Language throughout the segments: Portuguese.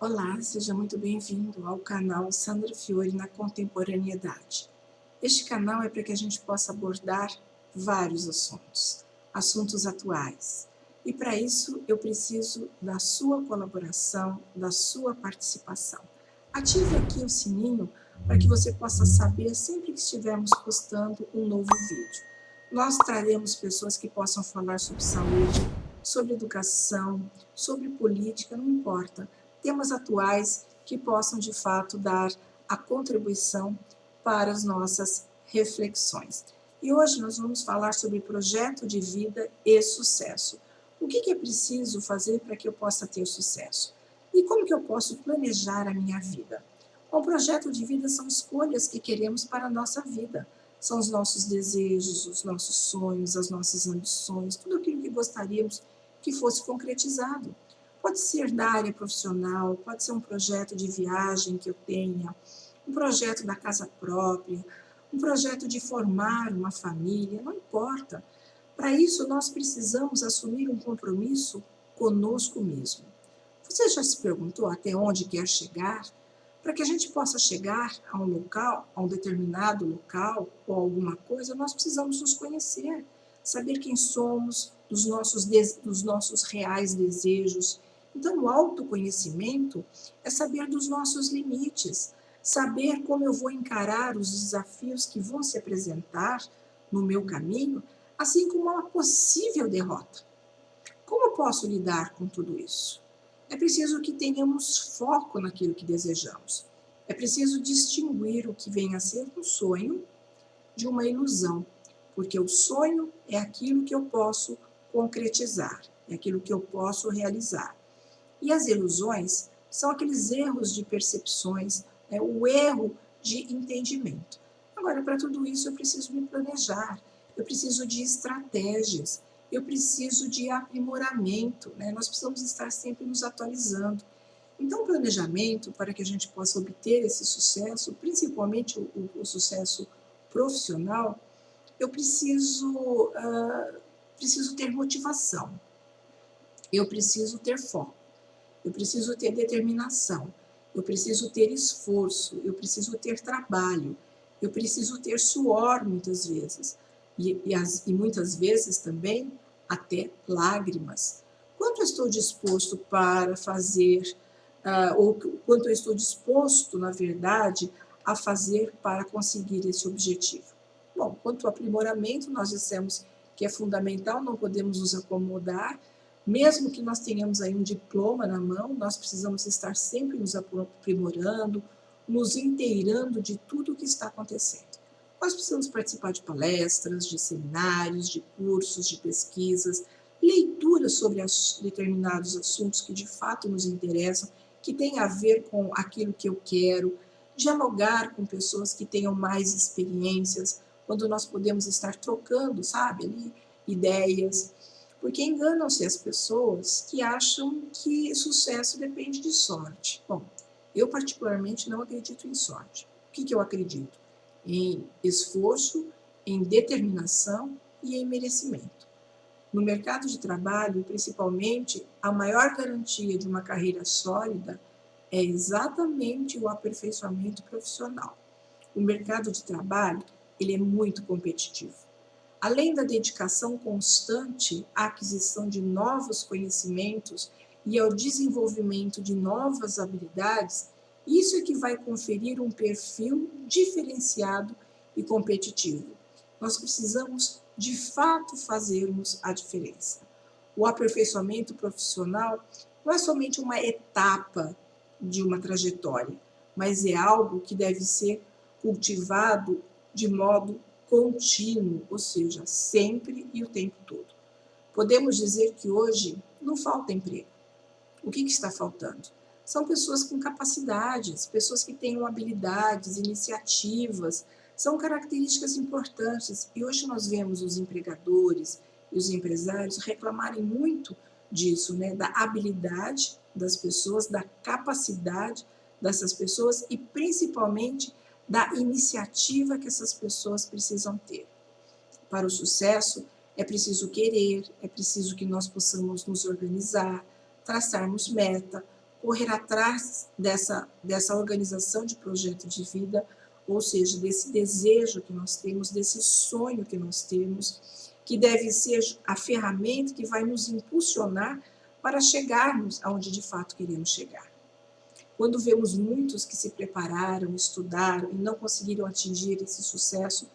Olá, seja muito bem-vindo ao canal Sandra Fiore na Contemporaneidade. Este canal é para que a gente possa abordar vários assuntos, assuntos atuais. E para isso eu preciso da sua colaboração, da sua participação. Ative aqui o sininho para que você possa saber sempre que estivermos postando um novo vídeo. Nós traremos pessoas que possam falar sobre saúde, sobre educação, sobre política, não importa. Temas atuais que possam, de fato, dar a contribuição para as nossas reflexões. E hoje nós vamos falar sobre projeto de vida e sucesso. O que é preciso fazer para que eu possa ter sucesso? E como que eu posso planejar a minha vida? Um projeto de vida são escolhas que queremos para a nossa vida. São os nossos desejos, os nossos sonhos, as nossas ambições, tudo aquilo que gostaríamos que fosse concretizado. Pode ser da área profissional, pode ser um projeto de viagem que eu tenha, um projeto da casa própria, um projeto de formar uma família, não importa. Para isso, nós precisamos assumir um compromisso conosco mesmo. Você já se perguntou até onde quer chegar? Para que a gente possa chegar a um local, a um determinado local ou alguma coisa, nós precisamos nos conhecer, saber quem somos, dos nossos reais desejos. Então, o autoconhecimento é saber dos nossos limites, saber como eu vou encarar os desafios que vão se apresentar no meu caminho, assim como uma possível derrota. Como eu posso lidar com tudo isso? É preciso que tenhamos foco naquilo que desejamos. É preciso distinguir o que vem a ser um sonho de uma ilusão, porque o sonho é aquilo que eu posso concretizar, é aquilo que eu posso realizar. E as ilusões são aqueles erros de percepções, o erro de entendimento. Agora, para tudo isso, eu preciso me planejar, eu preciso de estratégias, eu preciso de aprimoramento, Nós precisamos estar sempre nos atualizando. Então, o planejamento, para que a gente possa obter esse sucesso, principalmente o sucesso profissional, eu preciso ter motivação, eu preciso ter foco, eu preciso ter determinação, eu preciso ter esforço, eu preciso ter trabalho, eu preciso ter suor muitas vezes, e muitas vezes também até lágrimas. Quanto eu estou disposto para fazer, ou quanto eu estou disposto, na verdade, a fazer para conseguir esse objetivo? Bom, quanto ao aprimoramento, nós dissemos que é fundamental, não podemos nos acomodar. Mesmo que nós tenhamos aí um diploma na mão, nós precisamos estar sempre nos aprimorando, nos inteirando de tudo o que está acontecendo. Nós precisamos participar de palestras, de seminários, de cursos, de pesquisas, leituras sobre determinados assuntos que de fato nos interessam, que têm a ver com aquilo que eu quero, dialogar com pessoas que tenham mais experiências, quando nós podemos estar trocando, sabe, ali, ideias, porque enganam-se as pessoas que acham que sucesso depende de sorte. Bom, eu particularmente não acredito em sorte. O que eu acredito? Em esforço, em determinação e em merecimento. No mercado de trabalho, principalmente, a maior garantia de uma carreira sólida é exatamente o aperfeiçoamento profissional. O mercado de trabalho, ele é muito competitivo. Além da dedicação constante à aquisição de novos conhecimentos e ao desenvolvimento de novas habilidades, isso é que vai conferir um perfil diferenciado e competitivo. Nós precisamos, de fato, fazermos a diferença. O aperfeiçoamento profissional não é somente uma etapa de uma trajetória, mas é algo que deve ser cultivado de modo contínuo, ou seja, sempre e o tempo todo. Podemos dizer que hoje não falta emprego. O que está faltando? São pessoas com capacidades, pessoas que tenham habilidades, iniciativas, são características importantes. E hoje nós vemos os empregadores e os empresários reclamarem muito disso, da habilidade das pessoas, da capacidade dessas pessoas e principalmente da iniciativa que essas pessoas precisam ter. Para o sucesso, é preciso querer, é preciso que nós possamos nos organizar, traçarmos meta, correr atrás dessa organização de projeto de vida, ou seja, desse desejo que nós temos, desse sonho que nós temos, que deve ser a ferramenta que vai nos impulsionar para chegarmos aonde de fato queremos chegar. Quando vemos muitos que se prepararam, estudaram e não conseguiram atingir esse sucesso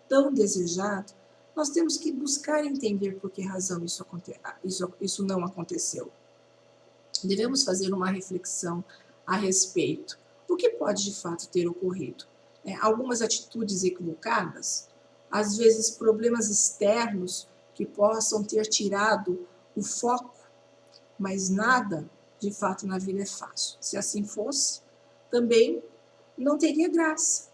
tão desejado, nós temos que buscar entender por que razão isso não aconteceu. Devemos fazer uma reflexão a respeito do que pode de fato ter ocorrido. Algumas atitudes equivocadas, às vezes problemas externos que possam ter tirado o foco, mas nada de fato na vida é fácil. Se assim fosse, também não teria graça.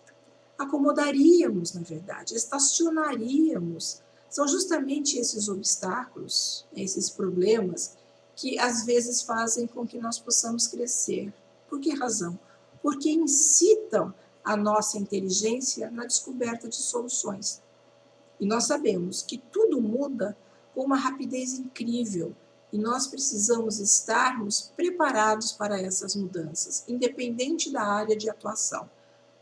Acomodaríamos, na verdade, estacionaríamos. São justamente esses obstáculos, esses problemas, que às vezes fazem com que nós possamos crescer. Por que razão? Porque incitam a nossa inteligência na descoberta de soluções. E nós sabemos que tudo muda com uma rapidez incrível, e nós precisamos estarmos preparados para essas mudanças, independente da área de atuação.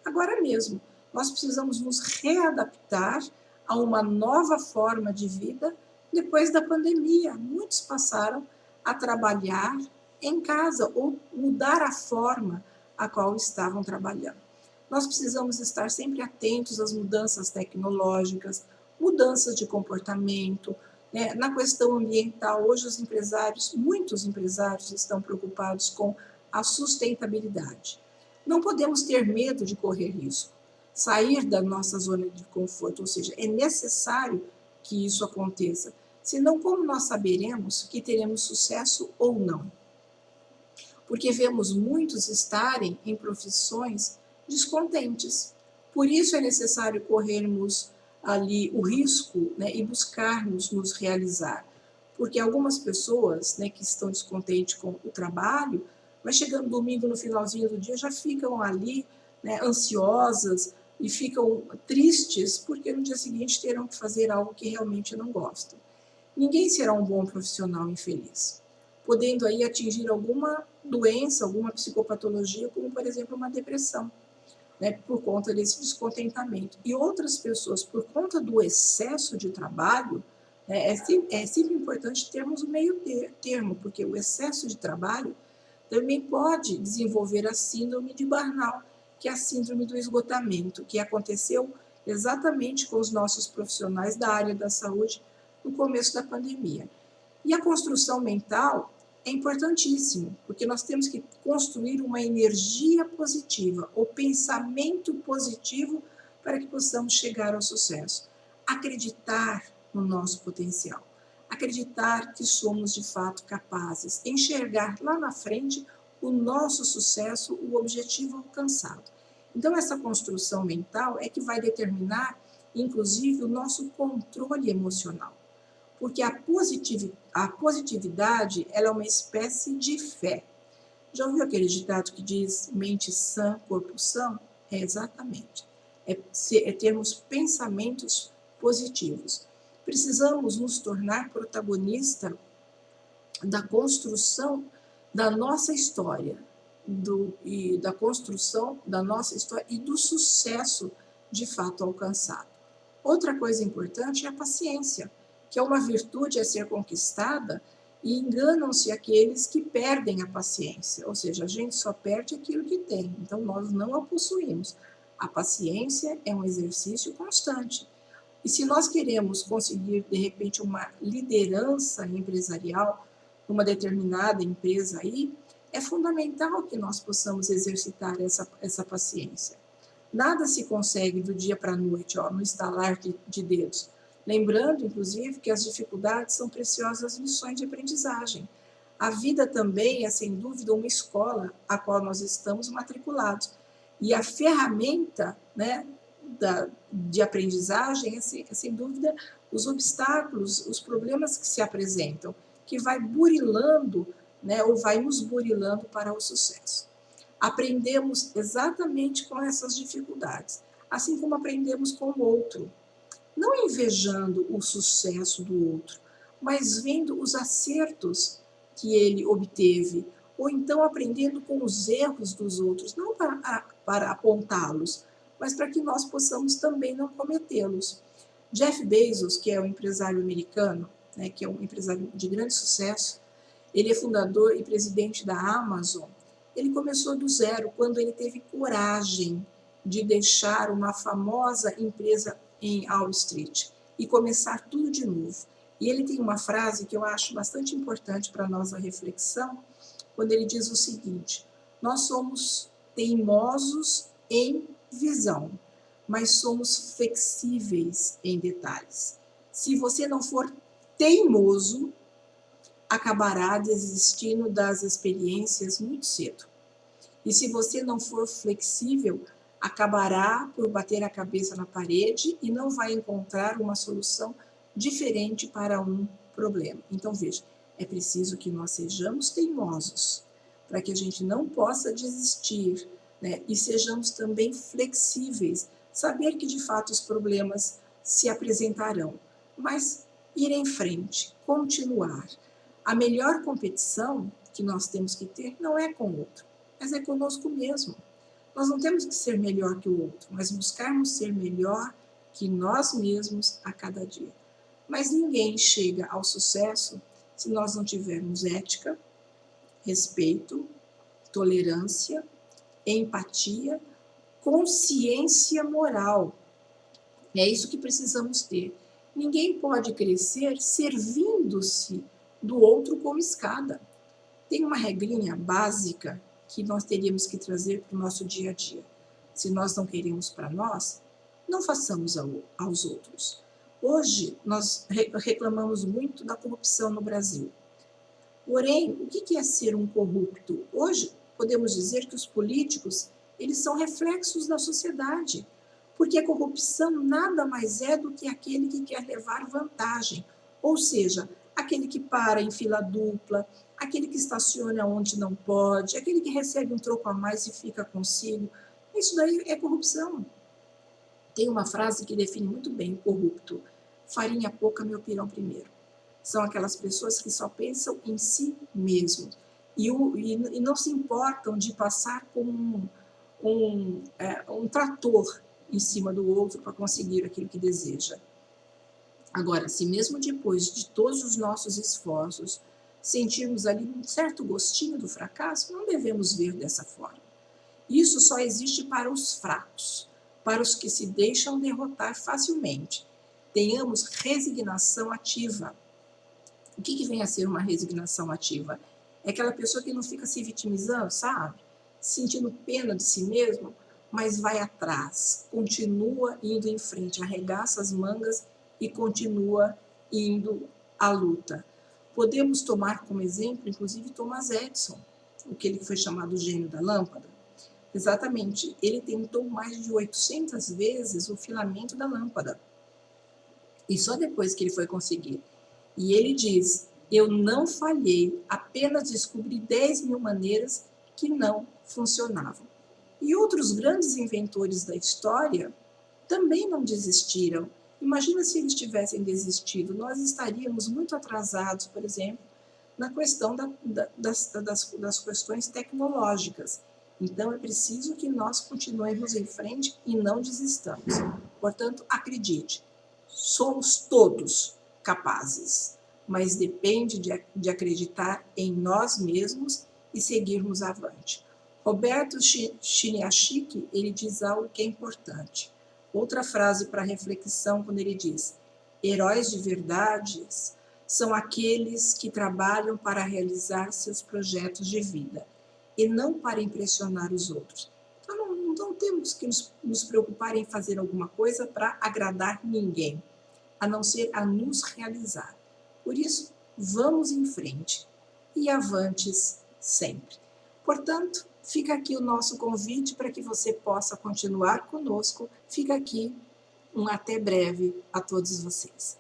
Agora mesmo, nós precisamos nos readaptar a uma nova forma de vida depois da pandemia. Muitos passaram a trabalhar em casa ou mudar a forma a qual estavam trabalhando. Nós precisamos estar sempre atentos às mudanças tecnológicas, mudanças de comportamento, na questão ambiental. Hoje muitos empresários estão preocupados com a sustentabilidade. Não podemos ter medo de correr risco, sair da nossa zona de conforto, ou seja, é necessário que isso aconteça, senão como nós saberemos que teremos sucesso ou não? Porque vemos muitos estarem em profissões descontentes. Por isso é necessário corrermos ali o risco, e buscarmos nos realizar. Porque algumas pessoas, que estão descontentes com o trabalho, mas chegando domingo no finalzinho do dia já ficam ali, ansiosas e ficam tristes porque no dia seguinte terão que fazer algo que realmente não gostam. Ninguém será um bom profissional infeliz, podendo aí atingir alguma doença, alguma psicopatologia, como por exemplo uma depressão, por conta desse descontentamento. E outras pessoas, por conta do excesso de trabalho, é sempre importante termos um meio termo, porque o excesso de trabalho também pode desenvolver a síndrome de burnout, que é a síndrome do esgotamento, que aconteceu exatamente com os nossos profissionais da área da saúde no começo da pandemia. E a construção mental é importantíssimo, porque nós temos que construir uma energia positiva, o pensamento positivo para que possamos chegar ao sucesso. Acreditar no nosso potencial, acreditar que somos de fato capazes, enxergar lá na frente o nosso sucesso, o objetivo alcançado. Então essa construção mental é que vai determinar, inclusive, o nosso controle emocional. Porque a positividade ela é uma espécie de fé. Já ouviu aquele ditado que diz mente sã, corpo são? É exatamente. É termos pensamentos positivos. Precisamos nos tornar protagonista da construção da nossa história, da construção da nossa história e do sucesso de fato alcançado. Outra coisa importante é a paciência, que é uma virtude a ser conquistada, e enganam-se aqueles que perdem a paciência, ou seja, a gente só perde aquilo que tem, então nós não a possuímos. A paciência é um exercício constante. E se nós queremos conseguir, de repente, uma liderança empresarial, numa determinada empresa aí, é fundamental que nós possamos exercitar essa paciência. Nada se consegue do dia para a noite, no estalar de dedos. Lembrando, inclusive, que as dificuldades são preciosas lições de aprendizagem. A vida também é, sem dúvida, uma escola a qual nós estamos matriculados. E a ferramenta, de aprendizagem é, sem dúvida, os obstáculos, os problemas que se apresentam, que vai burilando, ou vai nos burilando para o sucesso. Aprendemos exatamente com essas dificuldades, assim como aprendemos com o outro. Não invejando o sucesso do outro, mas vendo os acertos que ele obteve, ou então aprendendo com os erros dos outros, não para apontá-los, mas para que nós possamos também não cometê-los. Jeff Bezos, que é um empresário americano, né, que é um empresário de grande sucesso, ele é fundador e presidente da Amazon. Ele começou do zero quando ele teve coragem de deixar uma famosa empresa em Wall Street e começar tudo de novo. E ele tem uma frase que eu acho bastante importante para a nossa reflexão, quando ele diz o seguinte: nós somos teimosos em visão, mas somos flexíveis em detalhes. Se você não for teimoso, acabará desistindo das experiências muito cedo. E se você não for flexível, acabará por bater a cabeça na parede e não vai encontrar uma solução diferente para um problema. Então, veja, é preciso que nós sejamos teimosos, para que a gente não possa desistir, né? E sejamos também flexíveis, saber que de fato os problemas se apresentarão, mas ir em frente, continuar. A melhor competição que nós temos que ter não é com o outro, mas é conosco mesmo. Nós não temos que ser melhor que o outro, mas buscarmos ser melhor que nós mesmos a cada dia. Mas ninguém chega ao sucesso se nós não tivermos ética, respeito, tolerância, empatia, consciência moral. É isso que precisamos ter. Ninguém pode crescer servindo-se do outro como escada. Tem uma regrinha básica que nós teríamos que trazer para o nosso dia a dia. Se nós não queremos para nós, não façamos aos outros. Hoje, nós reclamamos muito da corrupção no Brasil. Porém, o que é ser um corrupto? Hoje, podemos dizer que os políticos, eles são reflexos da sociedade, porque a corrupção nada mais é do que aquele que quer levar vantagem, ou seja, aquele que para em fila dupla, aquele que estaciona onde não pode, aquele que recebe um troco a mais e fica consigo. Isso daí é corrupção. Tem uma frase que define muito bem o corrupto: farinha pouca, meu pirão primeiro. São aquelas pessoas que só pensam em si mesmo e não se importam de passar com um trator em cima do outro para conseguir aquilo que deseja. Agora, se mesmo depois de todos os nossos esforços sentirmos ali um certo gostinho do fracasso, não devemos ver dessa forma. Isso só existe para os fracos, para os que se deixam derrotar facilmente. Tenhamos resignação ativa. O que vem a ser uma resignação ativa? É aquela pessoa que não fica se vitimizando, sabe? Sentindo pena de si mesmo, mas vai atrás, continua indo em frente, arregaça as mangas e continua indo à luta. Podemos tomar como exemplo, inclusive, Thomas Edison, aquele que foi chamado o gênio da lâmpada. Exatamente, ele tentou mais de 800 vezes o filamento da lâmpada. E só depois que ele foi conseguir. E ele diz: eu não falhei, apenas descobri 10.000 maneiras que não funcionavam. E outros grandes inventores da história também não desistiram. Imagina se eles tivessem desistido, nós estaríamos muito atrasados, por exemplo, na questão das questões tecnológicas. Então, é preciso que nós continuemos em frente e não desistamos. Portanto, acredite, somos todos capazes, mas depende de acreditar em nós mesmos e seguirmos avante. Roberto Chiniachik, ele diz algo que é importante. Outra frase para reflexão, quando ele diz: heróis de verdade são aqueles que trabalham para realizar seus projetos de vida e não para impressionar os outros. Então, não temos que nos preocupar em fazer alguma coisa para agradar ninguém, a não ser a nos realizar. Por isso, vamos em frente e avantes sempre. Portanto, fica aqui o nosso convite para que você possa continuar conosco. Fica aqui um até breve a todos vocês.